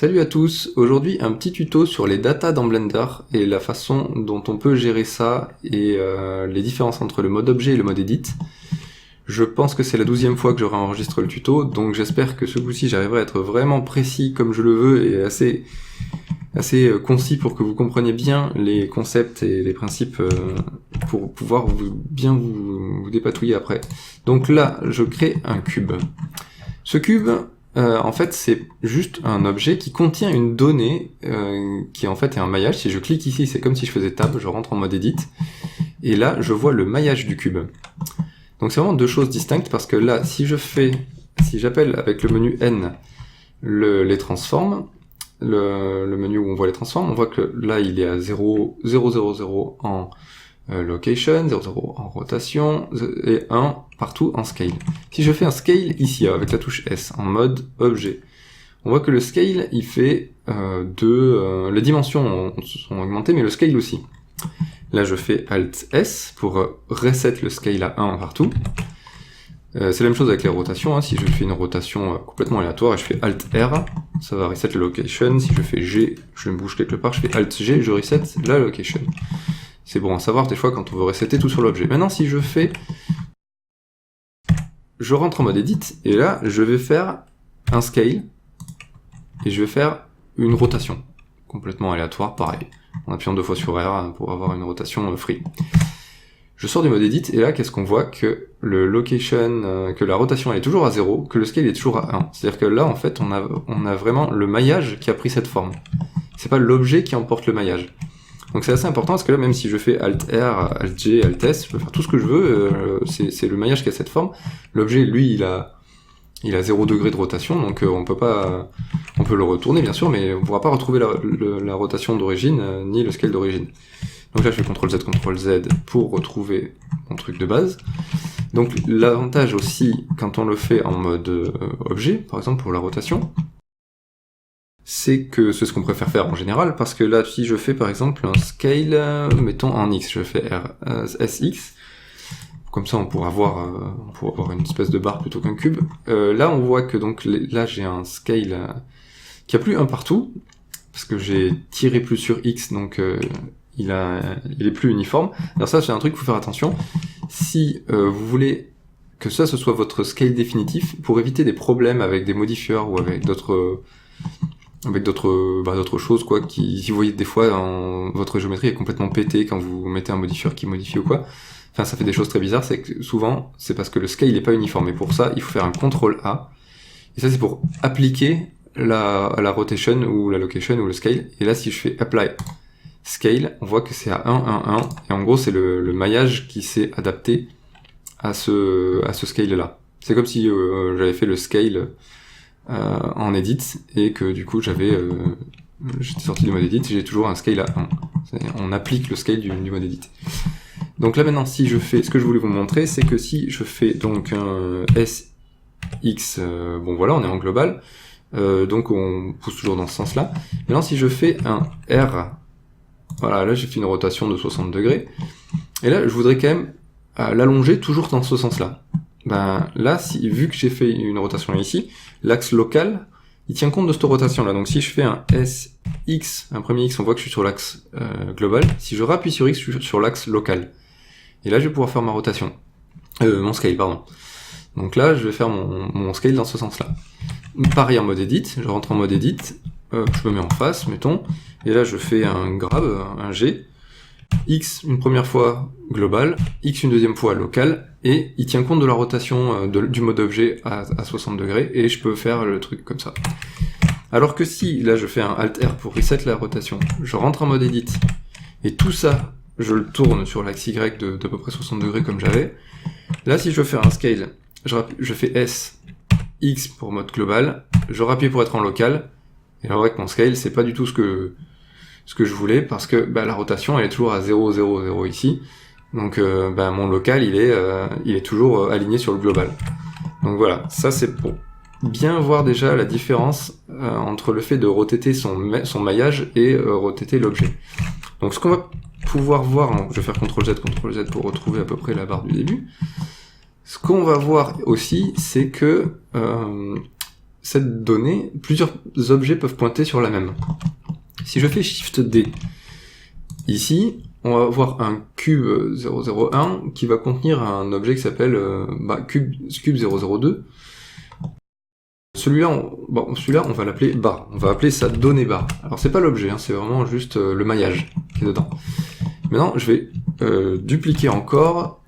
Salut à tous, aujourd'hui un petit tuto sur les datas dans Blender et la façon dont on peut gérer ça et les différences entre le mode objet et le mode edit. Je pense que c'est la 12e fois que je réenregistre le tuto, donc j'espère que ce coup-ci j'arriverai à être vraiment précis comme je le veux et assez concis pour que vous compreniez bien les concepts et les principes pour pouvoir bien vous dépatouiller après. Donc là, je crée un cube. Ce cube, en fait, c'est juste un objet qui contient une donnée qui en fait est un maillage. Si je clique ici, c'est comme si je faisais tab, je rentre en mode edit, et là, je vois le maillage du cube. Donc c'est vraiment deux choses distinctes parce que là, si j'appelle avec le menu N les transforms, le menu où on voit les transforms, on voit que là, il est à 0, 0, 0, 0 en location, 0, 0 en rotation, et 1 partout en scale. Si je fais un scale ici, avec la touche S, en mode objet, on voit que le scale, il fait les dimensions sont augmentées, mais le scale aussi. Là, je fais Alt S pour reset le scale à 1 partout. C'est la même chose avec les rotations, hein. Si je fais une rotation complètement aléatoire et je fais Alt R, ça va reset la location. Si je fais G, je me bouge quelque part, je fais Alt G, je reset la location. C'est bon à savoir des fois quand on veut resetter tout sur l'objet. Maintenant, si je rentre en mode edit, et là, je vais faire un scale, et je vais faire une rotation. Complètement aléatoire, pareil. En appuyant 2 fois sur R pour avoir une rotation free. Je sors du mode edit, et là, qu'est-ce qu'on voit? Que le location, que la rotation elle est toujours à 0, que le scale est toujours à 1. C'est-à-dire que là, en fait, on a vraiment le maillage qui a pris cette forme. C'est pas l'objet qui emporte le maillage. Donc c'est assez important parce que là, même si je fais Alt R, Alt G, Alt S, je peux faire tout ce que je veux, c'est le maillage qui a cette forme. L'objet, lui, il a 0 degré de rotation, donc on peut le retourner bien sûr, mais on pourra pas retrouver la rotation d'origine, ni le scale d'origine. Donc là, je fais CTRL Z pour retrouver mon truc de base. Donc l'avantage aussi, quand on le fait en mode objet, par exemple pour la rotation, c'est que c'est ce qu'on préfère faire en général, parce que là, si je fais par exemple un scale, mettons en X, je fais SX, comme ça on pourra avoir une espèce de barre plutôt qu'un cube. Là, on voit que donc là j'ai un scale qui a plus 1 partout, parce que j'ai tiré plus sur X, donc il est plus uniforme. Alors ça, c'est un truc qu'il faut faire attention. Si vous voulez que ça, ce soit votre scale définitif, pour éviter des problèmes avec des modifieurs ou avec d'autres choses, quoi, si vous voyez des fois votre géométrie est complètement pétée quand vous mettez un modifieur qui modifie ou quoi, enfin ça fait des choses très bizarres, c'est que souvent c'est parce que le scale n'est pas uniforme, et pour ça il faut faire un CTRL A, et ça c'est pour appliquer la rotation ou la location ou le scale, et là si je fais Apply Scale, on voit que c'est à 1, 1, 1, et en gros c'est le maillage qui s'est adapté à ce scale là. C'est comme si j'avais fait le scale en edit, et que du coup j'étais sorti du mode edit, et j'ai toujours un scale à 1. On applique le scale du mode edit. Donc là maintenant, si je fais, ce que je voulais vous montrer, c'est que si je fais donc un SX, bon voilà, on est en global, donc on pousse toujours dans ce sens-là. Maintenant si je fais un R, voilà, là j'ai fait une rotation de 60 degrés, et là je voudrais quand même l'allonger toujours dans ce sens-là. Ben là, vu que j'ai fait une rotation ici, l'axe local, il tient compte de cette rotation-là. Donc si je fais un SX, un premier X, on voit que je suis sur l'axe global. Si je rappuie sur X, je suis sur l'axe local. Et là, je vais pouvoir faire ma rotation. Mon scale, pardon. Donc là, je vais faire mon scale dans ce sens-là. Pareil en mode edit, je rentre en mode edit, je me mets en face, mettons, et là je fais un grab, un G, X une première fois global, X une deuxième fois local, et il tient compte de la rotation du mode objet à 60 degrés, et je peux faire le truc comme ça. Alors que si, là je fais un Alt R pour reset la rotation, je rentre en mode edit, et tout ça, je le tourne sur l'axe Y d'à peu près 60 degrés comme j'avais, là si je veux faire un scale, je fais S, X pour mode global, je rappuie pour être en local, et là avec mon scale, c'est pas du tout ce que je voulais, parce que la rotation elle est toujours à 0, 0, 0 ici, donc mon local il est toujours aligné sur le global. Donc voilà, ça c'est pour bien voir déjà la différence entre le fait de rotater son maillage et rotater l'objet. Donc ce qu'on va pouvoir voir, je vais faire CTRL Z pour retrouver à peu près la barre du début. Ce qu'on va voir aussi, c'est que cette donnée, plusieurs objets peuvent pointer sur la même. Si je fais Shift D, ici, on va avoir un cube 001 qui va contenir un objet qui s'appelle cube 002. Celui-là, on va l'appeler bar. On va appeler ça donnée bar. Alors c'est pas l'objet, hein, c'est vraiment juste le maillage qui est dedans. Maintenant, je vais dupliquer encore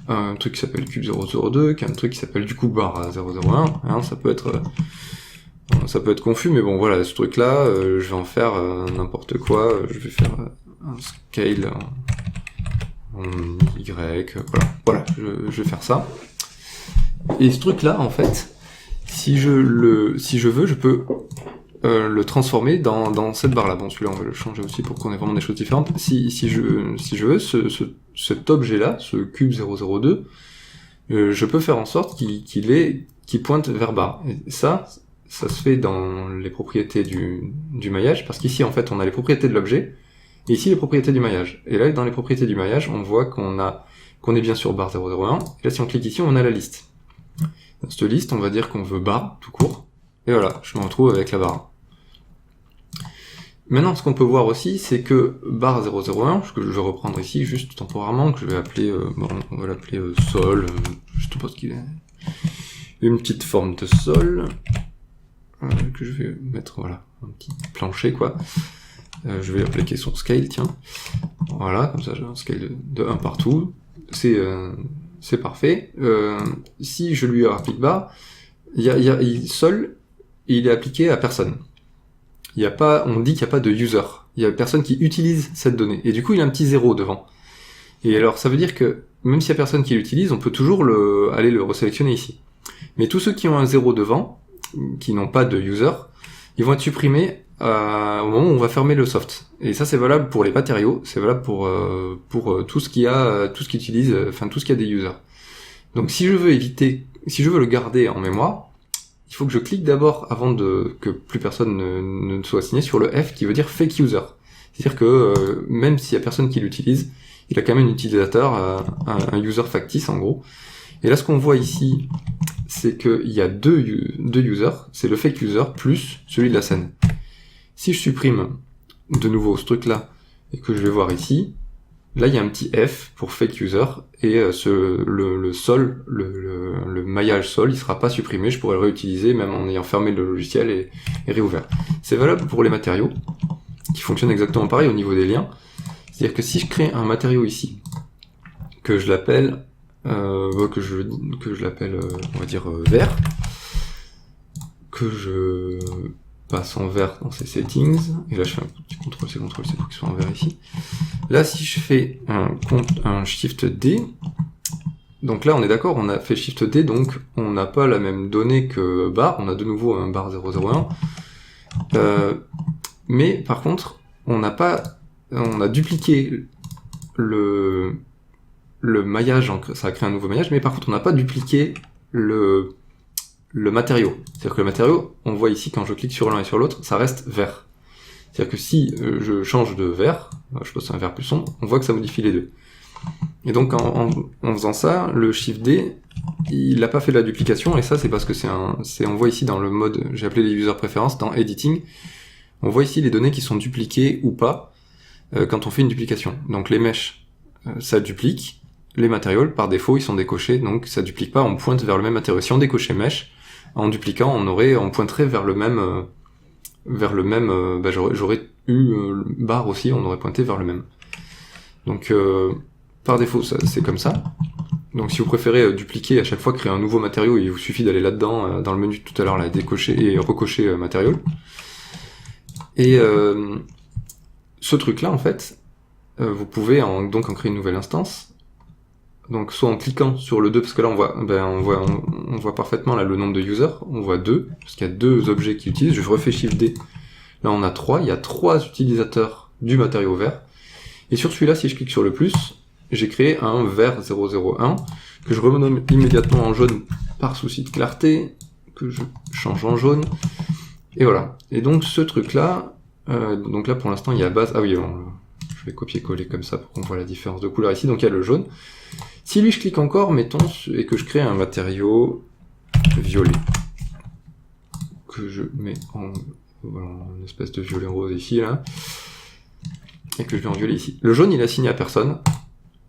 un truc qui s'appelle cube 002, qui est un truc qui s'appelle du coup bar 001. Hein, ça peut être confus, mais bon voilà, ce truc-là, je vais en faire n'importe quoi. Je vais faire un scale en Y, voilà, je vais faire ça. Et ce truc-là, en fait, si je veux, je peux le transformer dans cette barre-là. Bon, celui-là, on va le changer aussi pour qu'on ait vraiment des choses différentes. Si je veux, cet objet-là, ce cube 002, je peux faire en sorte qu'il pointe vers bas. Et ça se fait dans les propriétés du maillage, parce qu'ici, en fait, on a les propriétés de l'objet, et ici, les propriétés du maillage. Et là, dans les propriétés du maillage, on voit qu'on est bien sur bar 001, et là, si on clique ici, on a la liste. Dans cette liste, on va dire qu'on veut bar, tout court, et voilà, je me retrouve avec la barre. Maintenant, ce qu'on peut voir aussi, c'est que bar 001, que je vais reprendre ici, juste temporairement, que je vais appeler, on va l'appeler sol, je sais pas ce qu'il est, une petite forme de sol, que je vais mettre, voilà, un petit plancher, quoi. Je vais appliquer son scale, tiens. Voilà, comme ça j'ai un scale de 1 partout. C'est parfait. Si je lui applique bar, sol, il est appliqué à personne. On dit qu'il n'y a pas de user. Il y a personne qui utilise cette donnée. Et du coup, il y a un petit 0 devant. Et alors, ça veut dire que, même s'il y a personne qui l'utilise, on peut toujours aller le resélectionner ici. Mais tous ceux qui ont un 0 devant, qui n'ont pas de user, ils vont être supprimés au moment où on va fermer le soft. Et ça, c'est valable pour les matériaux, c'est valable pour tout ce qui utilise, enfin tout ce qui a des users. Donc si je veux le garder en mémoire, il faut que je clique d'abord avant que plus personne ne soit assigné sur le F qui veut dire fake user. C'est-à-dire que même s'il y a personne qui l'utilise, il a quand même un utilisateur, un user factice en gros. Et là, ce qu'on voit ici, c'est qu'il y a deux users, c'est le fake user plus celui de la scène. Si je supprime de nouveau ce truc-là et que je vais voir ici, là il y a un petit F pour fake user et le sol, le maillage sol, il sera pas supprimé, je pourrais le réutiliser même en ayant fermé le logiciel et réouvert. C'est valable pour les matériaux qui fonctionnent exactement pareil au niveau des liens. C'est-à-dire que si je crée un matériau ici, que je l'appelle on va dire vert, que je passe en vert dans ces settings, et là je fais un petit CTRL-C, CTRL-C pour qu'il soit en vert ici. Là si je fais un Shift D, donc là on est d'accord, on a fait Shift D, donc on n'a pas la même donnée que bar, on a de nouveau un bar 001, mais par contre on a dupliqué le maillage, ça a créé un nouveau maillage, mais par contre on n'a pas dupliqué le matériau. C'est-à-dire que le matériau, on voit ici quand je clique sur l'un et sur l'autre, ça reste vert. C'est-à-dire que si je change de vert, je passe à un vert plus sombre, on voit que ça modifie les deux. Et donc en faisant ça, le Shift D, il n'a pas fait de la duplication, et ça c'est parce que on voit ici dans le mode, j'ai appelé les user préférences, dans Editing, on voit ici les données qui sont dupliquées ou pas quand on fait une duplication. Donc les mèches, ça duplique, les matériaux, par défaut, ils sont décochés, donc ça duplique pas, on pointe vers le même matériau. Si on décochait mesh, en dupliquant, on pointerait vers le même, j'aurais eu bar aussi, on aurait pointé vers le même. Donc, par défaut, c'est comme ça. Donc, si vous préférez dupliquer à chaque fois, créer un nouveau matériau, il vous suffit d'aller là-dedans, dans le menu tout à l'heure, là, décocher et recocher matériau. Et ce truc-là, en fait, vous pouvez donc en créer une nouvelle instance. Donc soit en cliquant sur le 2, parce que là on voit parfaitement là le nombre de users, on voit 2, parce qu'il y a 2 objets qui utilisent, je refais Shift D, là on a 3, il y a 3 utilisateurs du matériau vert, et sur celui-là, si je clique sur le plus, j'ai créé un vert 001, que je renomme immédiatement en jaune par souci de clarté, que je change en jaune, et voilà. Et donc ce truc-là, donc là pour l'instant il y a base, je vais copier-coller comme ça pour qu'on voit la différence de couleur ici, donc il y a le jaune. Si lui je clique encore, mettons, et que je crée un matériau violet. que je mets en voilà, une espèce de violet rose ici, là, et que je vais en violet ici. Le jaune, il est assigné à personne,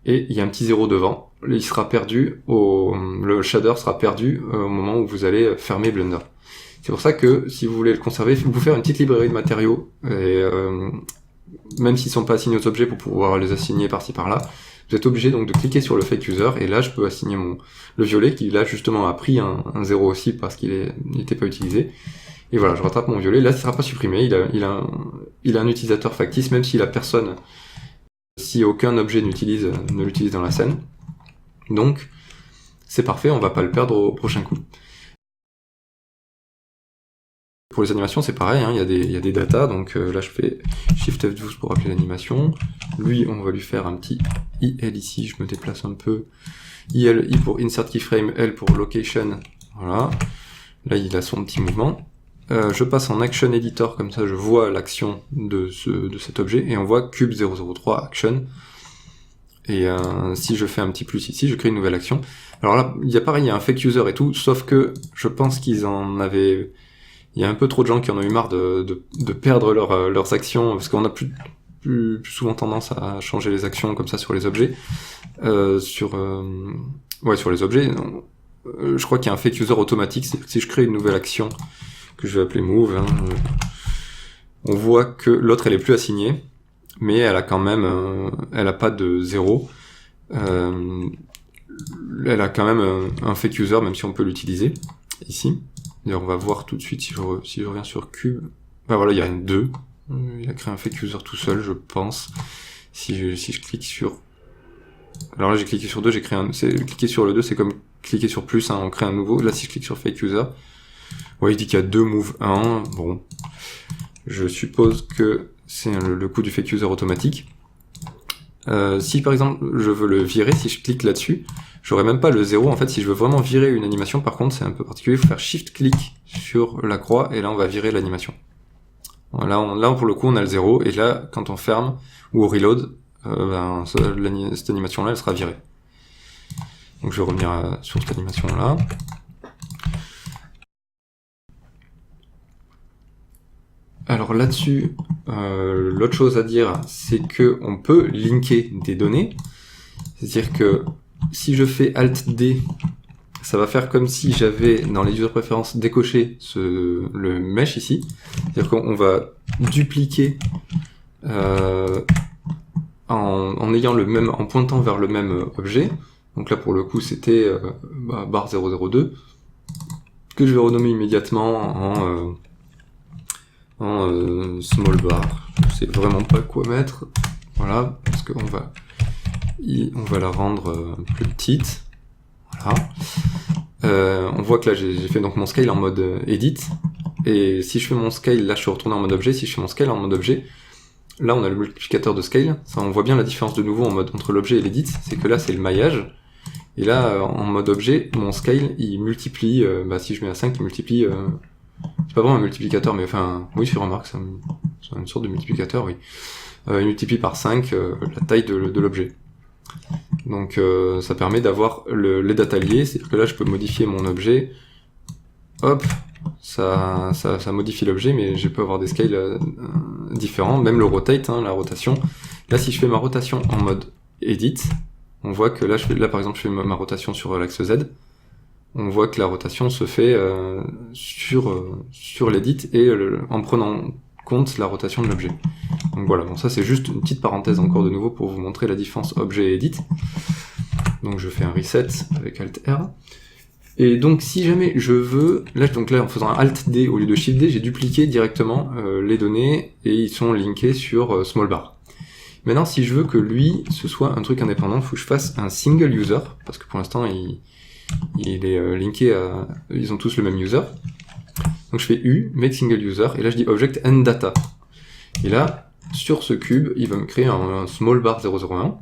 et il y a un petit 0 devant. Il sera perdu le shader sera perdu au moment où vous allez fermer Blender. C'est pour ça que si vous voulez le conserver, vous pouvez faire une petite librairie de matériaux, et même s'ils sont pas assignés aux objets pour pouvoir les assigner par-ci par-là, vous êtes obligé donc de cliquer sur le fake user, et là je peux assigner le violet qui là justement a pris un 0 aussi parce qu'il n'était pas utilisé. Et voilà, je rattrape mon violet, là il sera pas supprimé, il a un utilisateur factice, même si la personne, si aucun objet ne l'utilise dans la scène. Donc c'est parfait, on va pas le perdre au prochain coup. Pour les animations, c'est pareil, hein, il y a des datas, donc là je fais Shift F12 pour appeler l'animation. Lui, on va lui faire un petit IL ici, je me déplace un peu. IL, I pour Insert Keyframe, L pour Location, voilà. Là, il a son petit mouvement. Je passe en Action Editor, comme ça je vois l'action de cet objet, et on voit Cube 003 Action. Et si je fais un petit plus ici, je crée une nouvelle action. Alors là, il y a pareil, il y a un fake user et tout, sauf que je pense qu'ils en avaient... Il y a un peu trop de gens qui en ont eu marre de perdre leurs actions, parce qu'on a plus souvent tendance à changer les actions comme ça sur les objets. Sur les objets, je crois qu'il y a un fake user automatique, c'est que si je crée une nouvelle action, que je vais appeler move, hein, on voit que l'autre elle est plus assignée, mais elle a quand même, elle a pas de 0. Elle a quand même un fake user, même si on peut l'utiliser, ici. D'ailleurs, on va voir tout de suite si je reviens sur Cube. Bah voilà, il y a une 2. Il a créé un fake user tout seul, je pense. Si je clique sur... Alors là, j'ai cliqué sur 2, cliquer sur le 2, c'est comme cliquer sur plus, hein, on crée un nouveau. Là, si je clique sur fake user, ouais, il dit qu'il y a 2 move 1. Bon. Je suppose que c'est le coup du fake user automatique. Si par exemple, je veux le virer, si je clique là-dessus, j'aurai même pas le 0. En fait, si je veux vraiment virer une animation, par contre, c'est un peu particulier, il faut faire shift-click sur la croix, et là, on va virer l'animation. Là, pour le coup, on a le 0, et là, quand on ferme, ou au reload, cette animation-là, elle sera virée. Donc, je vais revenir sur cette animation-là. Alors là-dessus, l'autre chose à dire, c'est que on peut linker des données. C'est-à-dire que si je fais Alt-D, ça va faire comme si j'avais dans les user préférences décoché le mesh ici. C'est-à-dire qu'on va dupliquer en pointant vers le même objet. Donc là pour le coup c'était bar 002 que je vais renommer immédiatement en small bar. Je sais vraiment pas quoi mettre. Voilà, parce qu'on va la rendre plus petite. Voilà. On voit que là j'ai fait donc mon scale en mode edit. Et si je fais mon scale, là je suis retourné en mode objet. Si je fais mon scale en mode objet, là on a le multiplicateur de scale. Ça, on voit bien la différence de nouveau entre l'objet et l'edit. C'est que là c'est le maillage. Et là en mode objet, mon scale il multiplie, si je mets à 5, il multiplie... c'est pas vraiment un multiplicateur, mais enfin, oui, tu remarques, c'est une sorte de multiplicateur, oui. Il multiplie par 5 la taille de l'objet. Donc ça permet d'avoir les data liés, c'est-à-dire que là je peux modifier mon objet, hop, ça modifie l'objet, mais je peux avoir des scales différents, même le rotate, hein, la rotation. Là si je fais ma rotation en mode edit, on voit que là par exemple je fais ma rotation sur l'axe Z, on voit que la rotation se fait sur l'edit et en prenant compte la rotation de l'objet. Donc voilà, bon ça c'est juste une petite parenthèse encore de nouveau pour vous montrer la différence objet et edit. Donc je fais un reset avec Alt R. Et donc si jamais je veux, là en faisant un Alt D au lieu de Shift D, j'ai dupliqué directement les données et ils sont linkés sur small bar. Maintenant si je veux que lui ce soit un truc indépendant, il faut que je fasse un single user, parce que pour l'instant il est linké à... Ils ont tous le même user. Donc je fais U, make single user, et là je dis object and data. Et là, sur ce cube, il va me créer un small bar 001.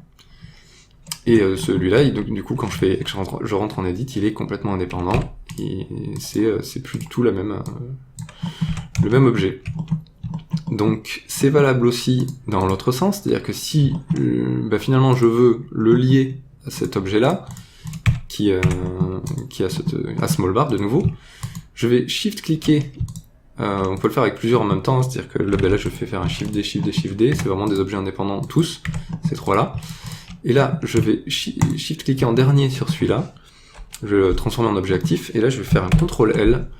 Et celui-là, du coup, quand je rentre en edit, il est complètement indépendant. Et c'est plus du tout le même objet. Donc c'est valable aussi dans l'autre sens, c'est-à-dire que si finalement je veux le lier à cet objet-là, qui a small bar de nouveau, je vais shift-cliquer On peut le faire avec plusieurs en même temps, c'est-à-dire que là je fais faire un Shift D, Shift D, Shift D, c'est vraiment des objets indépendants tous, ces trois-là. Et là, je vais Shift-cliquer en dernier sur celui-là, je vais le transformer en objet actif, et là je vais faire un CTRL L,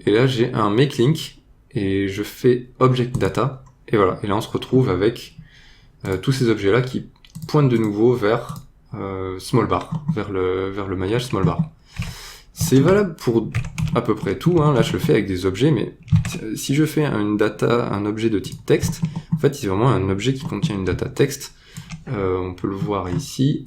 et là j'ai un Make Link, et je fais Object Data, et voilà. Et là on se retrouve avec tous ces objets-là qui pointent de nouveau vers small bar, vers le maillage small bar. C'est valable pour à peu près tout, hein. Là je le fais avec des objets, mais si je fais un objet de type texte, en fait c'est vraiment un objet qui contient une data texte. On peut le voir ici,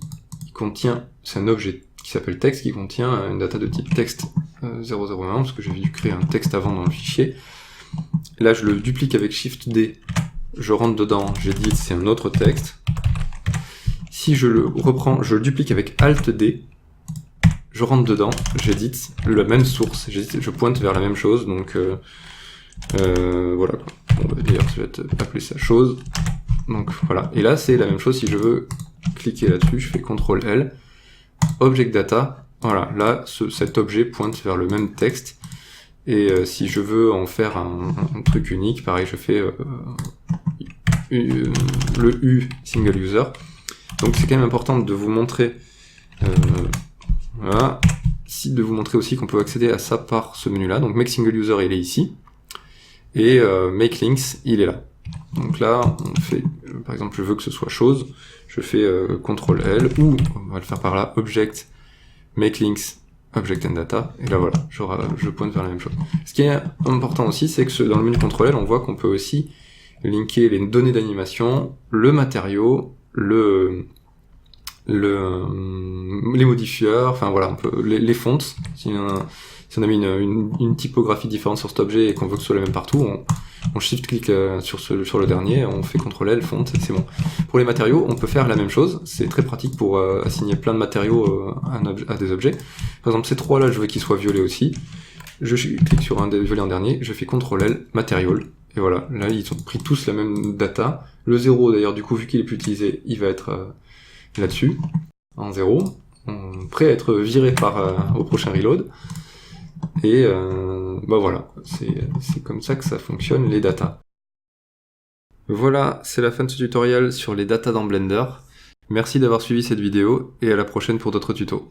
c'est un objet qui s'appelle texte qui contient une data de type texte 001, parce que j'ai dû créer un texte avant dans le fichier. Là je le duplique avec Shift D, je rentre dedans, j'édite, c'est un autre texte. Si je le reprends, je le duplique avec Alt D, je rentre dedans, j'édite la même source, je pointe vers la même chose, donc voilà. Bon, d'ailleurs, je vais appeler ça chose. Donc voilà. Et là, c'est la même chose. Si je veux cliquer là-dessus, je fais CTRL L, Object Data. Voilà. Là, cet objet pointe vers le même texte. Et si je veux en faire un truc unique, pareil, je fais le U single user. Donc c'est quand même important de vous montrer. Voilà. De vous montrer aussi qu'on peut accéder à ça par ce menu là. Donc Make Single User il est ici. Et Make Links il est là. Donc là on fait, par exemple je veux que ce soit chose, je fais CTRL L, ou on va le faire par là, Object, Make Links, Object and Data, et là voilà, je pointe vers la même chose. Ce qui est important aussi, c'est que dans le menu CTRL L, on voit qu'on peut aussi linker les données d'animation, le matériau, les modifieurs, enfin voilà, on peut, les fonts. Si on a mis une typographie différente sur cet objet et qu'on veut que ce soit la même partout, on shift-clique sur le dernier, on fait CTRL L, font, et c'est bon. Pour les matériaux, on peut faire la même chose, c'est très pratique pour assigner plein de matériaux à des objets. Par exemple, ces trois-là, je veux qu'ils soient violets aussi. Je clique sur un des violets en dernier, je fais CTRL L, Material, et voilà, là ils ont pris tous la même data. Le 0 d'ailleurs, du coup, vu qu'il est plus utilisé, il va être là-dessus, en 0, prêt à être viré au prochain reload. Et bah voilà, c'est comme ça que ça fonctionne les datas. Voilà, c'est la fin de ce tutoriel sur les datas dans Blender. Merci d'avoir suivi cette vidéo et à la prochaine pour d'autres tutos.